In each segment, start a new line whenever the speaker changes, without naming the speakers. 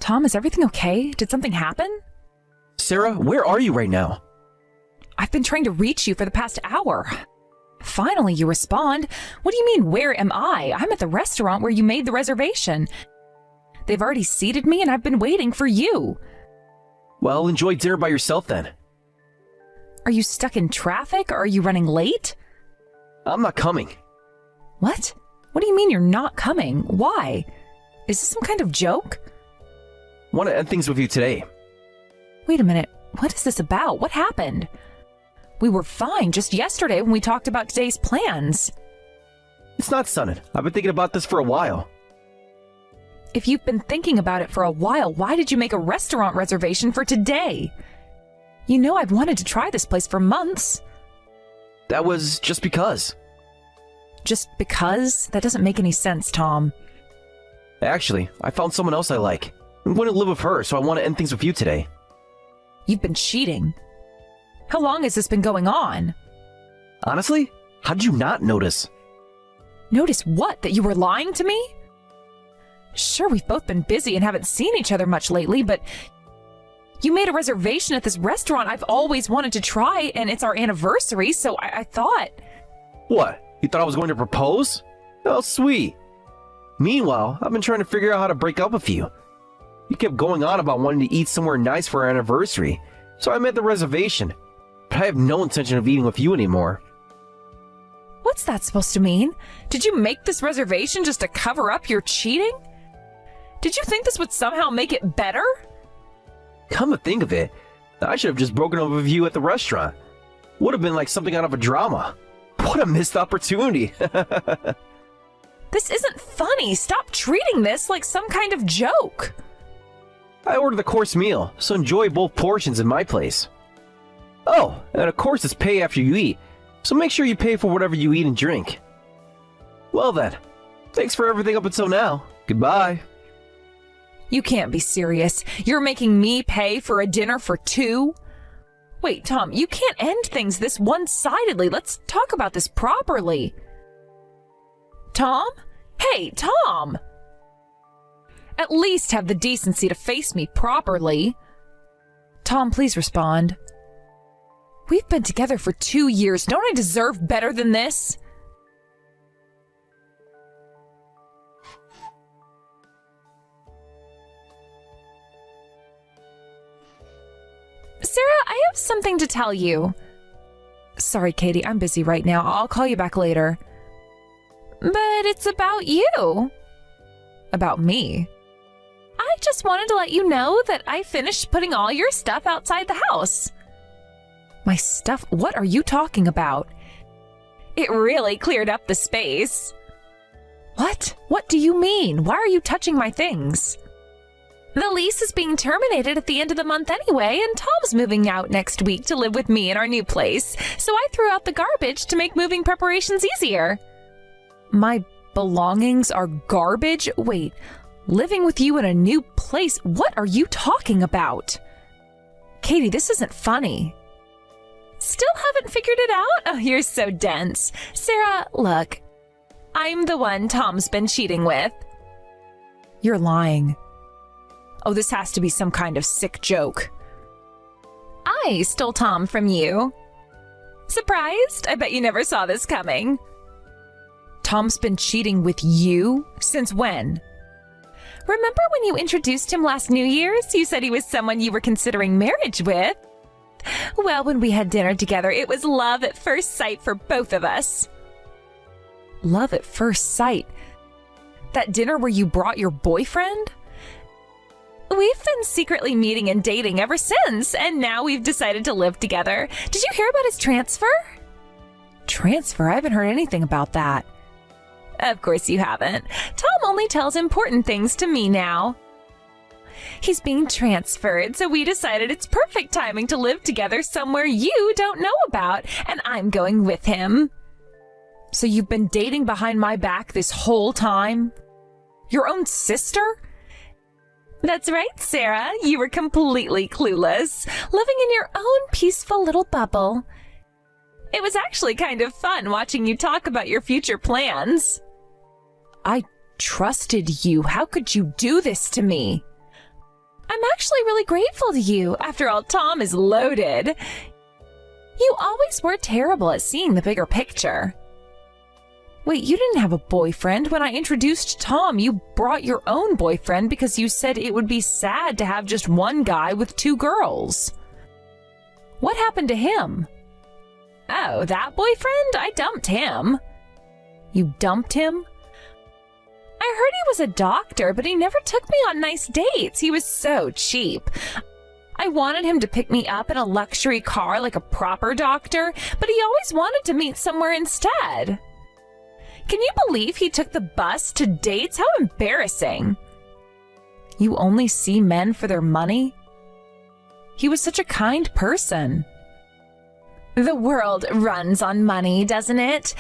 Tom, is everything okay? Did something happen?
Sarah, where are you right now?
I've been trying to reach you for the past hour. Finally, you respond. What do you mean, where am I? I'm at the restaurant where you made the reservation. They've already seated me and I've been waiting for you.
Well, enjoy dinner by yourself then.
Are you stuck in traffic or are you running late?
I'm not coming.
What? What do you mean you're not coming? Why? Is this some kind of joke?
Want to end things with you today.
Wait a minute. What is this about? What happened? We were fine just yesterday when we talked about today's plans.
It's not sudden. I've been thinking about this for a while.
If you've been thinking about it for a while, why did you make a restaurant reservation for today? You know I've wanted to try this place for months.
That was just because.
Just because? That doesn't make any sense, Tom.
Actually, I found someone else I like. I'm going to live with her, so I want to end things with you today.
You've been cheating. How long has this been going on?
Honestly? How did you not notice?
Notice what? That you were lying to me? Sure, we've both been busy and haven't seen each other much lately, but you made a reservation at this restaurant I've always wanted to try, and it's our anniversary, so I thought...
What? You thought I was going to propose? Oh, sweet. Meanwhile, I've been trying to figure out how to break up with you. You kept going on about wanting to eat somewhere nice for our anniversary, so I made the reservation. But I have no intention of eating with you anymore.
What's that supposed to mean? Did you make this reservation just to cover up your cheating? Did you think this would somehow make it better?
Come to think of it, I should have just broken up with you at the restaurant. Would have been like something out of a drama. What a missed opportunity.
This isn't funny. Stop treating this like some kind of joke.
I ordered the course meal, so enjoy both portions in my place. Oh, and of course it's pay after you eat, so make sure you pay for whatever you eat and drink. Well then, thanks for everything up until now. Goodbye.
You can't be serious. You're making me pay for a dinner for two? Wait, Tom, you can't end things this one-sidedly. Let's talk about this properly. Tom? Hey, Tom! At least have the decency to face me properly. Tom, please respond. We've been together for 2 years. Don't I deserve better than this? Sarah, I have something to tell you. Sorry, Katie, I'm busy right now. I'll call you back later. But it's about you. About me? I just wanted to let you know that I finished putting all your stuff outside the house. My stuff? What are you talking about? It really cleared up the space. What? What do you mean? Why are you touching my things? The lease is being terminated at the end of the month anyway, and Tom's moving out next week to live with me in our new place, so I threw out the garbage to make moving preparations easier. My belongings are garbage? Wait, living with you in a new place? What are you talking about? Katie, this isn't funny. Still haven't figured it out? Oh, you're so dense. Sarah, look, I'm the one Tom's been cheating with. You're lying. Oh, this has to be some kind of sick joke. I stole Tom from you. Surprised? I bet you never saw this coming. Tom's been cheating with you? Since when? Remember when you introduced him last New Year's? You said he was someone you were considering marriage with. Well, when we had dinner together, it was love at first sight for both of us. Love at first sight? That dinner where you brought your boyfriend? We've been secretly meeting and dating ever since, and now we've decided to live together. Did you hear about his transfer? Transfer? I haven't heard anything about that. Of course you haven't. Tom only tells important things to me now. He's being transferred, so we decided it's perfect timing to live together somewhere you don't know about, and I'm going with him. So you've been dating behind my back this whole time? Your own sister? That's right, Sarah. You were completely clueless, living in your own peaceful little bubble. It was actually kind of fun watching you talk about your future plans. I trusted you. How could you do this to me? I'm actually really grateful to you. After all, Tom is loaded. You always were terrible at seeing the bigger picture. Wait, you didn't have a boyfriend. When I introduced Tom, you brought your own boyfriend because you said it would be sad to have just one guy with two girls. What happened to him? Oh, that boyfriend? I dumped him. You dumped him? I heard he was a doctor, but he never took me on nice dates. He was so cheap. I wanted him to pick me up in a luxury car like a proper doctor, but he always wanted to meet somewhere instead. Can you believe he took the bus to dates? How embarrassing. You only see men for their money? He was such a kind person. The world runs on money, doesn't it?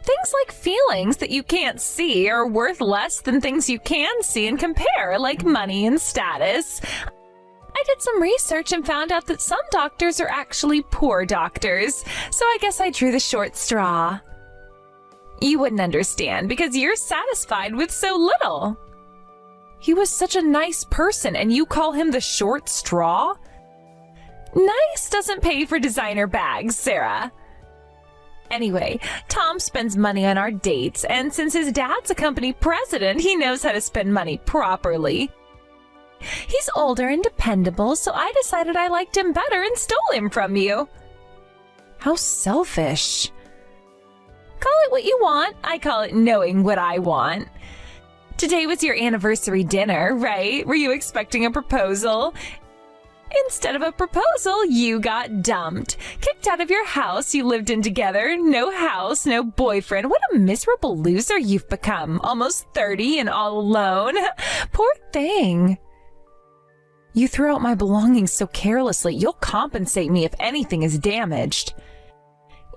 Things like feelings that you can't see are worth less than things you can see and compare, like money and status. I did some research and found out that some doctors are actually poor doctors, so I guess I drew the short straw. You wouldn't understand because you're satisfied with so little. He was such a nice person and you call him the short straw? Nice doesn't pay for designer bags, Sarah. Anyway, Tom spends money on our dates, and since his dad's a company president, he knows how to spend money properly. He's older and dependable, so I decided I liked him better and stole him from you. How selfish. Call it what you want. I call it knowing what I want. Today was your anniversary dinner, right? Were you expecting a proposal? Instead of a proposal, you got dumped. Kicked out of your house you lived in together. No house, no boyfriend. What a miserable loser you've become. Almost 30 and all alone. Poor thing. You threw out my belongings so carelessly. You'll compensate me if anything is damaged.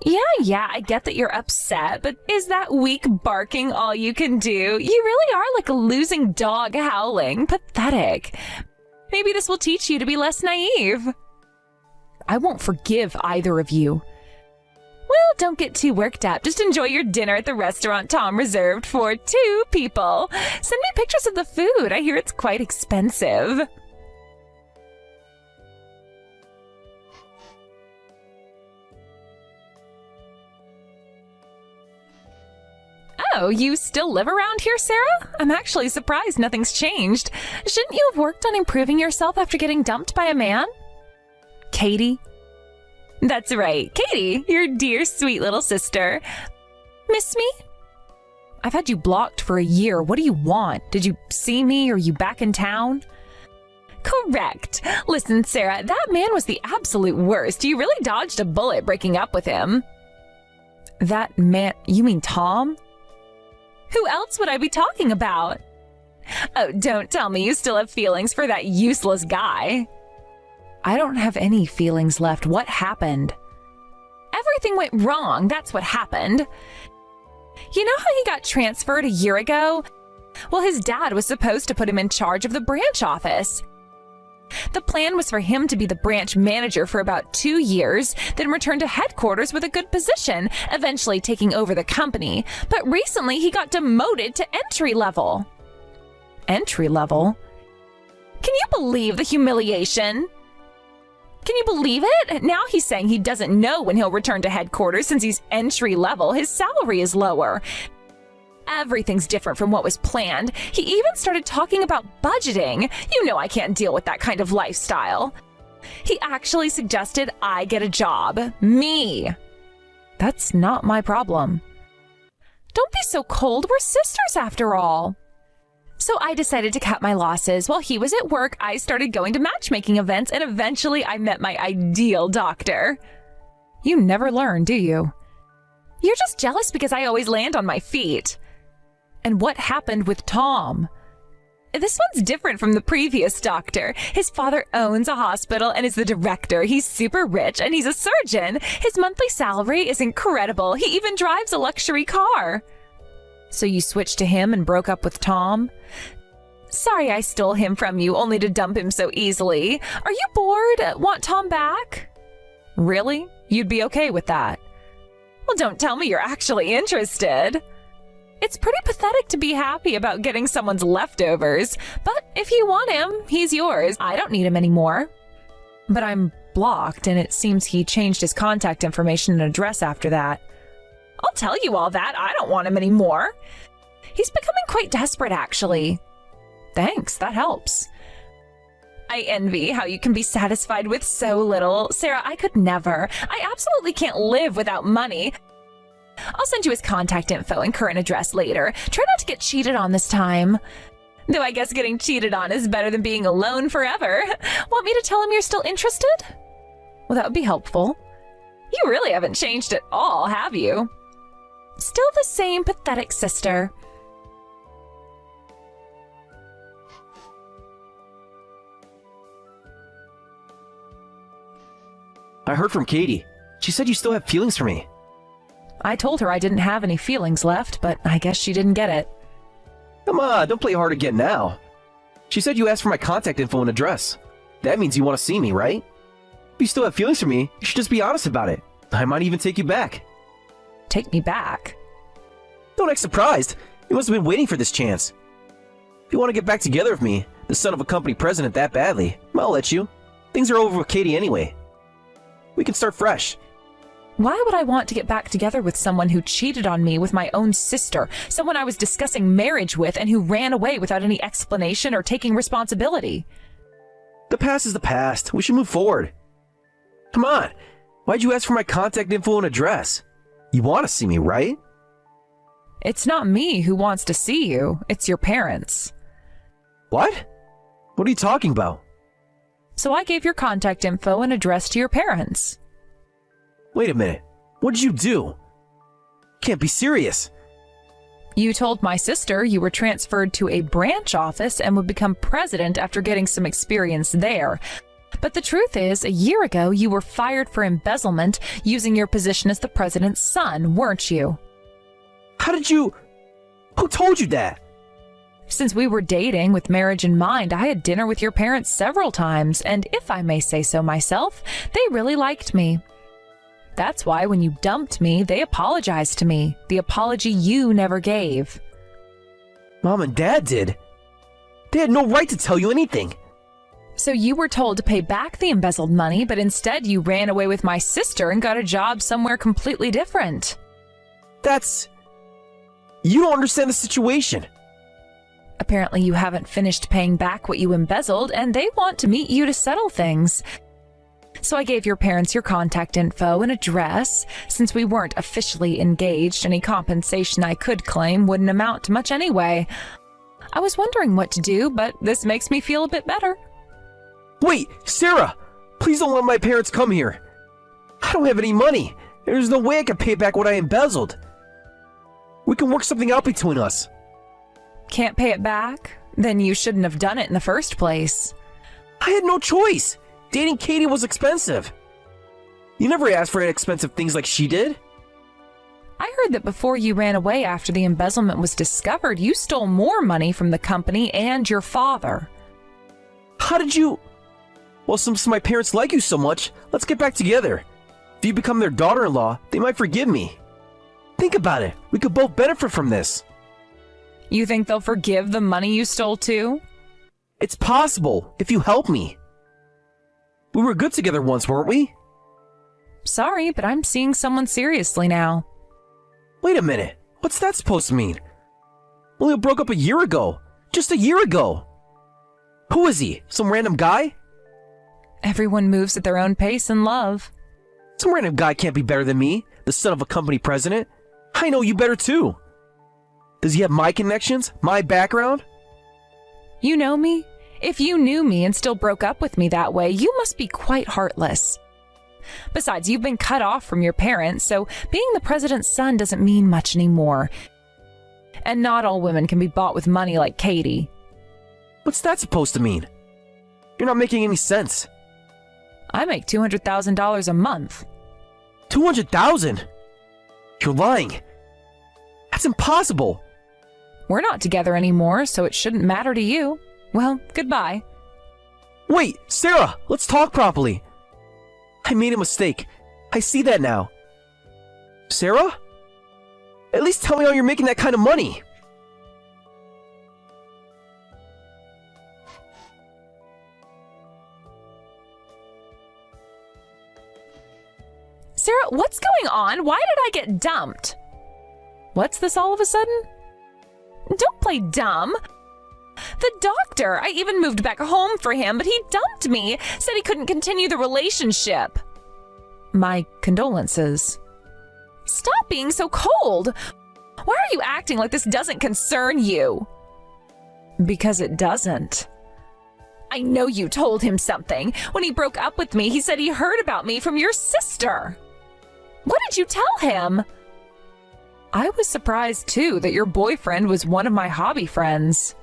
Yeah, I get that you're upset, but is that weak barking all you can do? You really are like a losing dog howling. Pathetic. Maybe this will teach you to be less naive. I won't forgive either of you. Well, don't get too worked up. Just enjoy your dinner at the restaurant Tom reserved for 2 people. Send me pictures of the food. I hear it's quite expensive. Oh, you still live around here, Sarah? I'm actually surprised nothing's changed. Shouldn't you have worked on improving yourself after getting dumped by a man? Katie? That's right, Katie, your dear sweet little sister. Miss me? I've had you blocked for a year. What do you want? Did you see me? Are you back in town? Correct. Listen, Sarah, that man was the absolute worst. You really dodged a bullet breaking up with him. That man, you mean Tom? Who else would I be talking about? Oh, don't tell me you still have feelings for that useless guy. I don't have any feelings left. What happened? Everything went wrong. That's what happened. You know how he got transferred a year ago? Well, his dad was supposed to put him in charge of the branch office. The plan was for him to be the branch manager for about 2 years, then return to headquarters with a good position, eventually taking over the company. But recently he got demoted to entry level. Entry level? Can you believe the humiliation? Can you believe it? Now he's saying he doesn't know when he'll return to headquarters since he's entry level. His salary is lower. Everything's different from what was planned. He even started talking about budgeting. You know I can't deal with that kind of lifestyle. He actually suggested I get a job. Me. That's not my problem. Don't be so cold. We're sisters after all. So I decided to cut my losses. While he was at work, I started going to matchmaking events, and eventually I met my ideal doctor. You never learn, do you? You're just jealous because I always land on my feet. And what happened with Tom? This one's different from the previous doctor. His father owns a hospital and is the director. He's super rich and he's a surgeon. His monthly salary is incredible. He even drives a luxury car. So you switched to him and broke up with Tom? Sorry I stole him from you only to dump him so easily. Are you bored? Want Tom back? Really? You'd be okay with that? Well, don't tell me you're actually interested. It's pretty pathetic to be happy about getting someone's leftovers, but if you want him, he's yours. I don't need him anymore. But I'm blocked, and it seems he changed his contact information and address after that. I'll tell you all that. I don't want him anymore. He's becoming quite desperate, actually. Thanks, that helps. I envy how you can be satisfied with so little. Sarah, I could never. I absolutely can't live without money. I'll send you his contact info and current address later. Try not to get cheated on this time. Though I guess getting cheated on is better than being alone forever. Want me to tell him you're still interested? Well, that would be helpful. You really haven't changed at all, have you? Still the same pathetic sister.
I heard from Katie. She said you still have feelings for me.
I told her I didn't have any feelings left, but I guess she didn't get it.
Come on, don't play hard again now. She said you asked for my contact info and address. That means you want to see me, right? If you still have feelings for me, you should just be honest about it. I might even take you back.
Take me back?
Don't act surprised. You must have been waiting for this chance. If you want to get back together with me, the son of a company president, that badly, I'll let you. Things are over with Katie anyway. We can start fresh.
Why would I want to get back together with someone who cheated on me with my own sister, someone I was discussing marriage with, and who ran away without any explanation or taking responsibility?
The past is the past. We should move forward. Come on. Why'd you ask for my contact info and address? You want to see me, right?
It's not me who wants to see you. It's your parents.
What? What are you talking about?
So I gave your contact info and address to your parents.
Wait a minute. What did you do? Can't be serious.
You told my sister you were transferred to a branch office and would become president after getting some experience there. But the truth is, a year ago, you were fired for embezzlement using your position as the president's son, weren't you?
How did you... Who told you that?
Since we were dating with marriage in mind, I had dinner with your parents several times, and if I may say so myself, they really liked me. That's why when you dumped me, they apologized to me, the apology you never gave.
Mom and Dad did. They had no right to tell you anything.
So you were told to pay back the embezzled money, but instead you ran away with my sister and got a job somewhere completely different.
That's... You don't understand the situation.
Apparently you haven't finished paying back what you embezzled, and they want to meet you to settle things. So I gave your parents your contact info and address. Since we weren't officially engaged, any compensation I could claim wouldn't amount to much anyway. I was wondering what to do, but this makes me feel a bit better.
Wait, Sarah! Please don't let my parents come here. I don't have any money. There's no way I can pay back what I embezzled. We can work something out between us.
Can't pay it back? Then you shouldn't have done it in the first place.
I had no choice. Dating Katie was expensive. You never asked for expensive things like she did.
I heard that before you ran away after the embezzlement was discovered, you stole more money from the company and your father.
How did you... Well, since my parents like you so much, let's get back together. If you become their daughter-in-law, they might forgive me. Think about it. We could both benefit from this.
You think they'll forgive the money you stole too?
It's possible, if you help me. We were good together once, weren't we?
Sorry, but I'm seeing someone seriously now.
Wait a minute. What's that supposed to mean? We only broke up a year ago. Just a year ago. Who is he? Some random guy?
Everyone moves at their own pace in love.
Some random guy can't be better than me, the son of a company president. I know you better too. Does he have my connections? My background?
You know me? If you knew me and still broke up with me that way, you must be quite heartless. Besides, you've been cut off from your parents, so being the president's son doesn't mean much anymore. And not all women can be bought with money like Katie.
What's that supposed to mean? You're not making any sense.
I make $200,000 a month.
200,000? You're lying. That's impossible.
We're not together anymore, so it shouldn't matter to you. Well, goodbye.
Wait, Sarah, let's talk properly. I made a mistake. I see that now. Sarah? At least tell me how you're making that kind of money.
Sarah, what's going on? Why did I get dumped? What's this all of a sudden? Don't play dumb. The doctor, I even moved back home for him, but he dumped me, said he couldn't continue the relationship. My condolences. Stop being so cold. Why are you acting like this doesn't concern you? Because it doesn't. I know you told him something. When he broke up with me, he said he heard about me from your sister. What did you tell him? I was surprised, too, that your boyfriend was one of my hobby friends.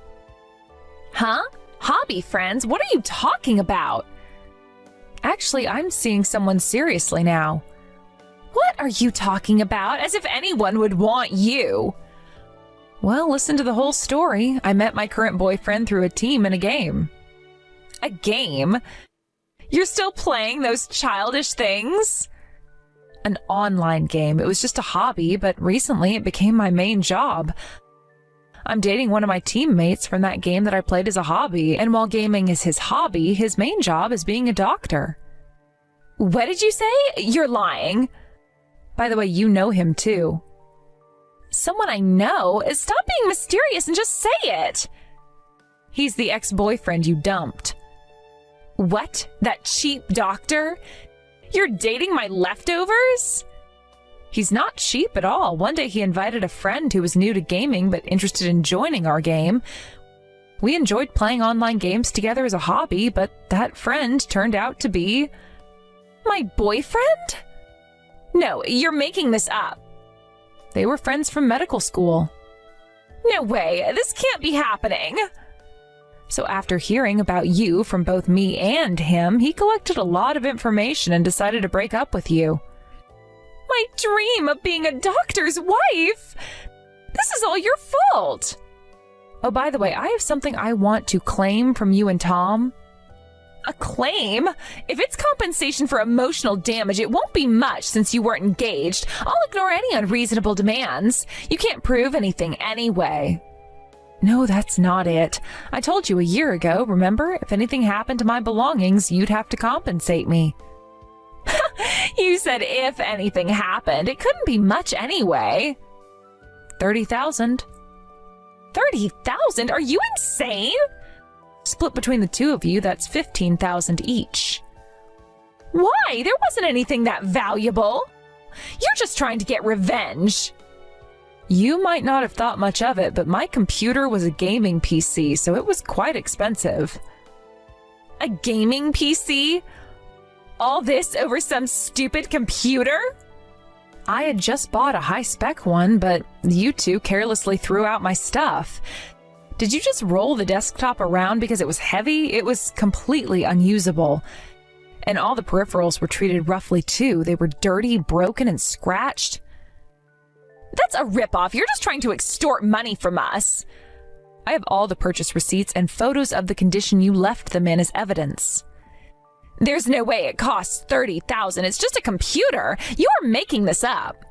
Huh? Hobby friends? What are you talking about? Actually, I'm seeing someone seriously now. What are you talking about? As if anyone would want you. Well, listen to the whole story. I met my current boyfriend through a team in a game. A game? You're still playing those childish things? An online game. It was just a hobby, but recently it became my main job. I'm dating one of my teammates from that game that I played as a hobby, and while gaming is his hobby, his main job is being a doctor. What did you say? You're lying. By the way, you know him too. Someone I know? Stop being mysterious and just say it. He's the ex-boyfriend you dumped. What? That cheap doctor? You're dating my leftovers? He's not cheap at all. One day he invited a friend who was new to gaming but interested in joining our game. We enjoyed playing online games together as a hobby, but that friend turned out to be my boyfriend? No, you're making this up. They were friends from medical school. No way, this can't be happening. So after hearing about you from both me and him, he collected a lot of information and decided to break up with you. My dream of being a doctor's wife! This is all your fault! Oh, by the way, I have something I want to claim from you and Tom. A claim? If it's compensation for emotional damage, it won't be much since you weren't engaged. I'll ignore any unreasonable demands. You can't prove anything anyway. No, that's not it. I told you a year ago, remember? If anything happened to my belongings, you'd have to compensate me. You said if anything happened. It couldn't be much anyway. 30,000. 30,000? Are you insane? Split between the two of you, that's 15,000 each. Why? There wasn't anything that valuable. You're just trying to get revenge. You might not have thought much of it, but my computer was a gaming PC, so it was quite expensive. A gaming PC? All this over some stupid computer? I had just bought a high-spec one, but you two carelessly threw out my stuff. Did you just roll the desktop around because it was heavy? It was completely unusable. And all the peripherals were treated roughly too. They were dirty, broken, and scratched. That's a ripoff. You're just trying to extort money from us. I have all the purchase receipts and photos of the condition you left them in as evidence. There's no way it costs 30,000. It's just a computer. You are making this up.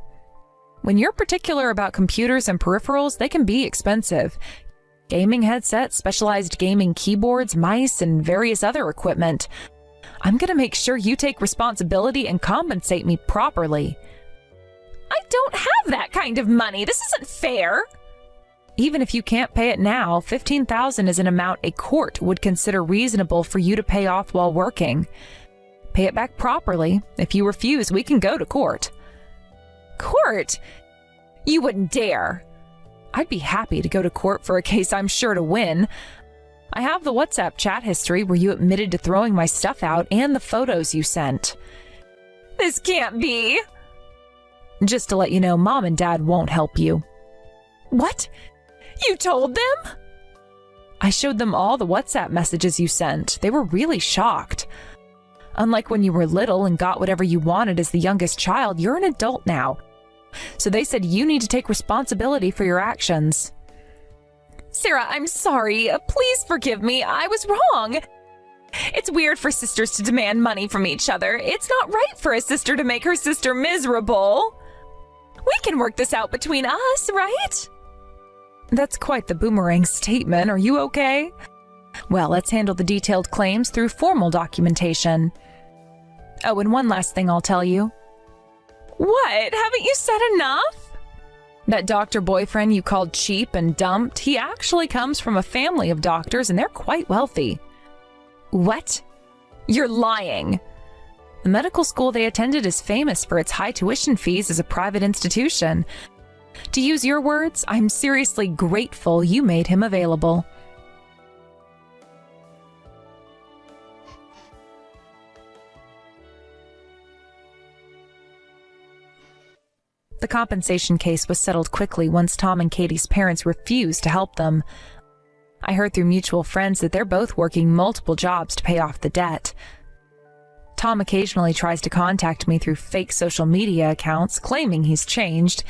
When you're particular about computers and peripherals, they can be expensive. Gaming headsets, specialized gaming keyboards, mice, and various other equipment. I'm gonna make sure you take responsibility and compensate me properly. I don't have that kind of money. This isn't fair. Even if you can't pay it now, 15,000 is an amount a court would consider reasonable for you to pay off while working. Pay it back properly. If you refuse, we can go to court. Court? You wouldn't dare. I'd be happy to go to court for a case I'm sure to win. I have the WhatsApp chat history where you admitted to throwing my stuff out and the photos you sent. This can't be. Just to let you know, Mom and Dad won't help you. What? You told them? I showed them all the WhatsApp messages you sent. They were really shocked. Unlike when you were little and got whatever you wanted as the youngest child, you're an adult now. So they said you need to take responsibility for your actions. Sarah, I'm sorry. Please forgive me. I was wrong. It's weird for sisters to demand money from each other. It's not right for a sister to make her sister miserable. We can work this out between us, right? That's quite the boomerang statement. Are you okay? Well, let's handle the detailed claims through formal documentation. Oh, and one last thing I'll tell you. What? Haven't you said enough? That doctor boyfriend you called cheap and dumped, he actually comes from a family of doctors and they're quite wealthy. What? You're lying. The medical school they attended is famous for its high tuition fees as a private institution. To use your words, I'm seriously grateful you made him available. The compensation case was settled quickly once Tom and Katie's parents refused to help them. I heard through mutual friends that they're both working multiple jobs to pay off the debt. Tom occasionally tries to contact me through fake social media accounts, claiming he's changed,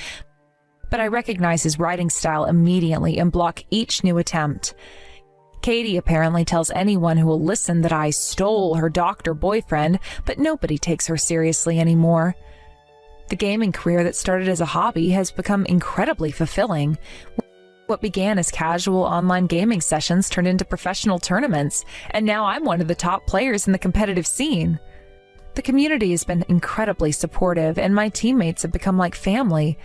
but I recognize his writing style immediately and block each new attempt. Katie apparently tells anyone who will listen that I stole her doctor boyfriend, but nobody takes her seriously anymore. The gaming career that started as a hobby has become incredibly fulfilling. What began as casual online gaming sessions turned into professional tournaments, and now I'm one of the top players in the competitive scene. The community has been incredibly supportive, and my teammates have become like family.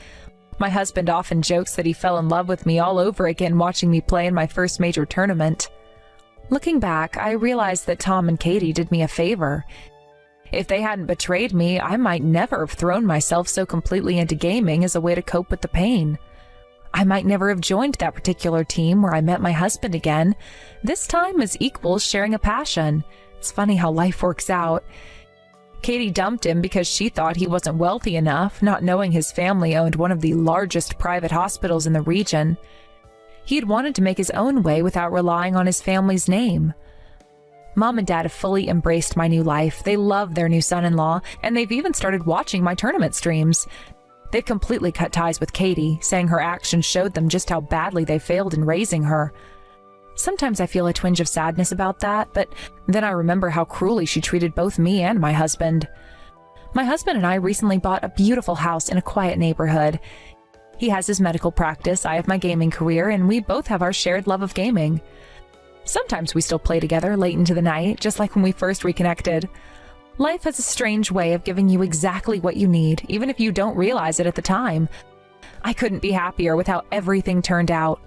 My husband often jokes that he fell in love with me all over again watching me play in my first major tournament. Looking back, I realized that Tom and Katie did me a favor. If they hadn't betrayed me, I might never have thrown myself so completely into gaming as a way to cope with the pain. I might never have joined that particular team where I met my husband again, this time as equals sharing a passion. It's funny how life works out. Katie dumped him because she thought he wasn't wealthy enough, not knowing his family owned one of the largest private hospitals in the region. He had wanted to make his own way without relying on his family's name. Mom and Dad have fully embraced my new life. They love their new son-in-law, and they've even started watching my tournament streams. They've completely cut ties with Katie, saying her actions showed them just how badly they failed in raising her. Sometimes I feel a twinge of sadness about that, but then I remember how cruelly she treated both me and my husband. My husband and I recently bought a beautiful house in a quiet neighborhood. He has his medical practice, I have my gaming career, and we both have our shared love of gaming. Sometimes we still play together late into the night, just like when we first reconnected. Life has a strange way of giving you exactly what you need, even if you don't realize it at the time. I couldn't be happier with how everything turned out.